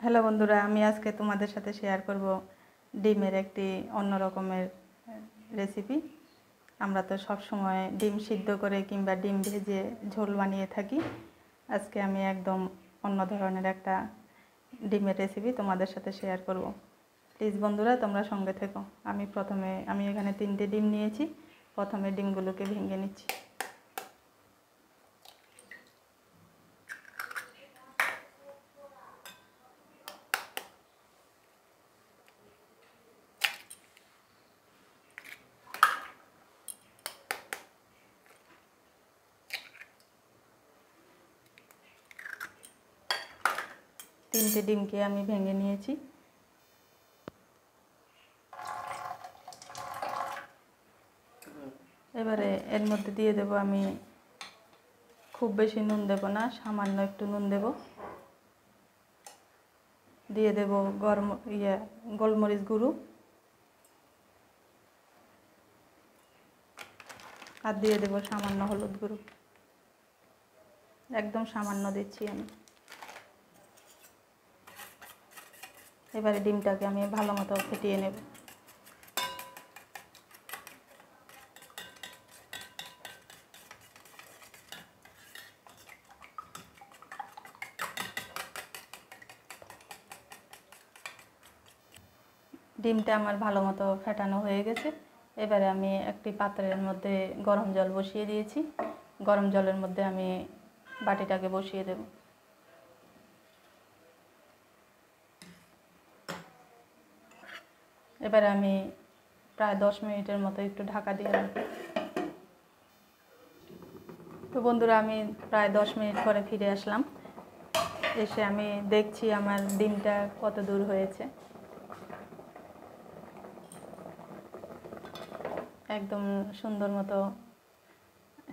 Hello বন্ধুরা, আমি আজকে তোমাদের সাথে শেয়ার করব ডিমের একটি অন্য রকমের রেসিপি। আমরা তো সব সময় ডিম সিদ্ধ করে কিংবা ডিম ভেজে ঝোল বানিয়ে থাকি। আজকে আমি একদম অন্য ধরনের একটা ডিমের রেসিপি তোমাদের সাথে শেয়ার করব। প্লিজ বন্ধুরা, তোমরা সঙ্গে থেকো। আমি এখানে 3টে ডিম নিয়েছি। প্রথমে ডিমগুলোকে ভেঙে নিচ্ছি। তিনটে ডিমকে আমি ভেঙে নিয়েছি। এবারে এর মধ্যে দিয়ে দেব আমি, খুব বেশি নুন দেব না, সামান্য একটু নুন দেব। দিয়ে দেব গোলমরিচ গুঁড়ো, আর দিয়ে দেব সামান্য হলুদ গুঁড়ো। একদম সামান্য দিচ্ছি আমি। এবারে ডিমটাকে আমি ভালো মতো ফেটিয়ে নেব। ডিমটা আমার ভালো মতো ফেটানো হয়ে গেছে। এবারে আমি একটি পাত্রের মধ্যে গরম জল বসিয়ে দিয়েছি। গরম জলের মধ্যে আমি বাটিটাকে বসিয়ে দেব। এবারে আমি প্রায় 10 মিনিটের মতো একটু ঢাকা দিয়ে রাখব। তো বন্ধুরা, আমি প্রায় 10 মিনিট পরে ফিরে আসলাম। এসে আমি দেখছি আমার ডিমটা কত দূর হয়েছে। একদম সুন্দর মতো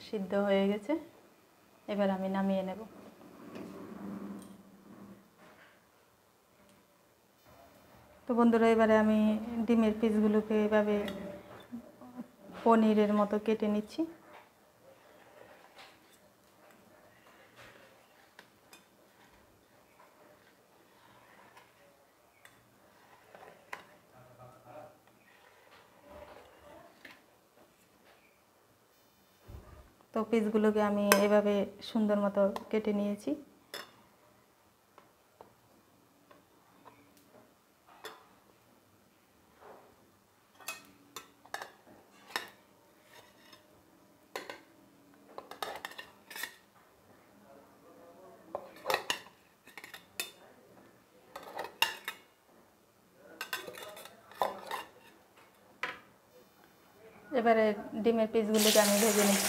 সিদ্ধ হয়ে গেছে। এবার আমি নামিয়ে নেব। তো বন্ধুরা, এবারে আমি ডিমের পিসগুলোকে এভাবে পনিরের মতো কেটে নিচ্ছি। তো পিসগুলোকে আমি এভাবে সুন্দর মতো কেটে নিয়েছি। এবারে ডিমের পিসগুলোকে আমি ভেজে নিচ্ছি।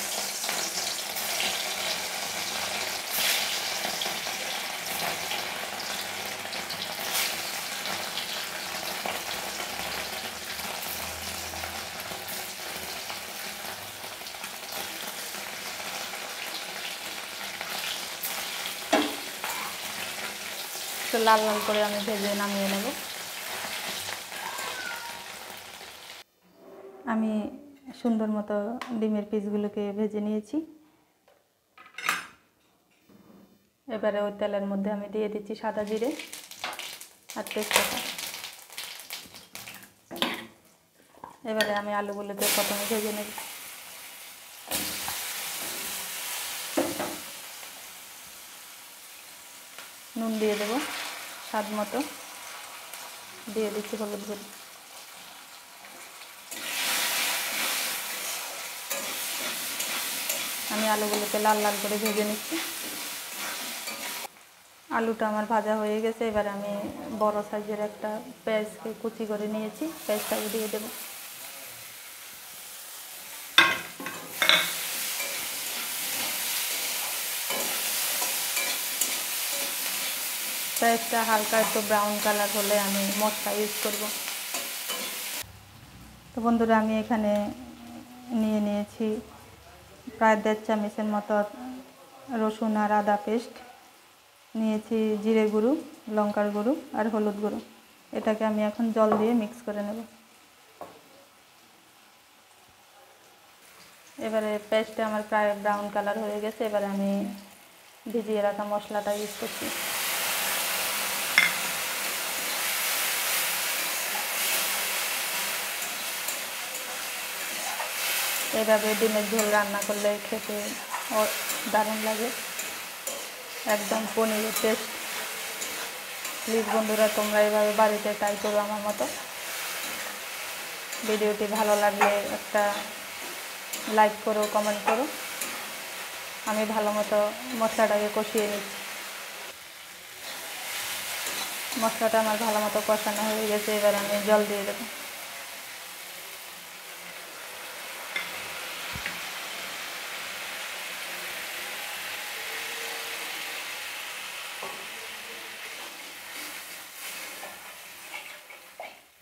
তো লাল লাল করে আমি ভেজে নামিয়ে নেব। আমি সুন্দর মতো ডিমের পিসগুলোকে ভেজে নিয়েছি। এবারে ওই তেলের মধ্যে আমি দিয়ে দিচ্ছি সাদা জিরে আর তেজপাতা। এবারে আমি আলুগুলোকে প্রথমে ভেজে নেব। নুন দিয়ে দেব স্বাদ মতো। দিয়ে দিচ্ছি হলুদ গুঁড়ো। আমি আলুগুলোকে লাল লাল করে ভেজে নিচ্ছি। আলুটা আমার ভাজা হয়ে গেছে। এবার আমি বড় সাইজের একটা পেঁয়াজকে কুচি করে নিয়েছি, পেঁয়াজটাকে দিয়ে দেব। পেঁয়াজটা হালকা একটু ব্রাউন কালার হলে আমি মশলা ইউজ করব। তো বন্ধুরা, আমি এখানে নিয়ে নিয়েছি প্রায় 1.5 চামচের মতো রসুন আর আদা পেস্ট নিয়েছি, জিরে গুঁড়ো, লঙ্কার গুঁড়ো আর হলুদ গুঁড়ো। এটাকে আমি এখন জল দিয়ে মিক্স করে নেব। এবারে পেস্টটা আমার প্রায় ব্রাউন কালার হয়ে গেছে। এবারে আমি ভিজিয়ে রাখা মশলাটা ইউজ করছি। এইভাবে ডিমের ঝোল রান্না করলে খেতে দারুণ লাগে, একদম পনিরের টেস্ট। প্লিজ বন্ধুরা, তোমরা এইভাবে বাড়িতে ট্রাই করো আমার মতো। ভিডিওটি ভালো লাগলে একটা লাইক করো, কমেন্ট করো। আমি ভালো মতো মশলাটাকে কষিয়ে নিচ্ছি। মশলাটা আমার ভালো মতো কষানো হয়ে গেছে, এবার আমি জল দিয়ে দেবো।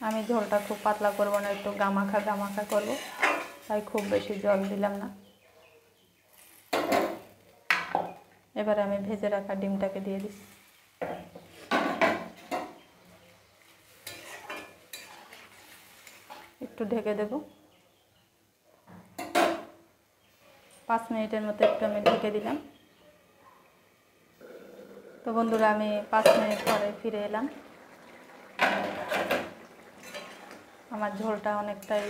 আমি ঝোলটা খুব পাতলা করব না, একটু গামাখা গামাখা করব, তাই খুব বেশি জল দিলাম না। এবারে আমি ভেজে রাখা ডিমটাকে দিয়ে দিই। একটু ঢেকে দেব, 5 মিনিটের মতো একটু আমি ঢেকে দিলাম। তো বন্ধুরা, আমি 5 মিনিট পরে ফিরে এলাম। আমার ঝোলটা অনেকটাই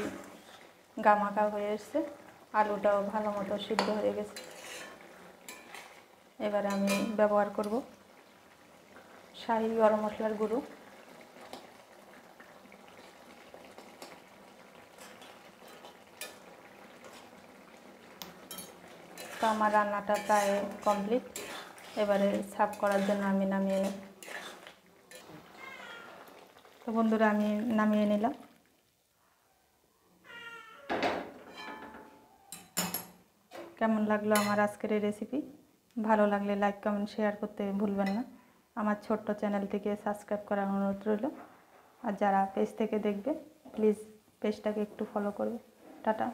গামাখা হয়ে এসছে, আলুটাও ভালো মতো সিদ্ধ হয়ে গেছে। এবারে আমি ব্যবহার করব শাহি গরম মশলার গুঁড়ো। তো আমার রান্নাটা প্রায় কমপ্লিট। এবারে সার্ভ করার জন্য আমি নামিয়ে নেব। তো বন্ধুরা, আমি নামিয়ে নিলাম। কেমন লাগলো আমার আজকের এই রেসিপি? ভালো লাগলে লাইক, কমেন্ট, শেয়ার করতে ভুলবেন না। আমার ছোট্ট চ্যানেলটিকে সাবস্ক্রাইব করার অনুরোধ রইল। আর যারা পেজ থেকে দেখবে, প্লিজ পেজটাকে একটু ফলো করবে। টাটা।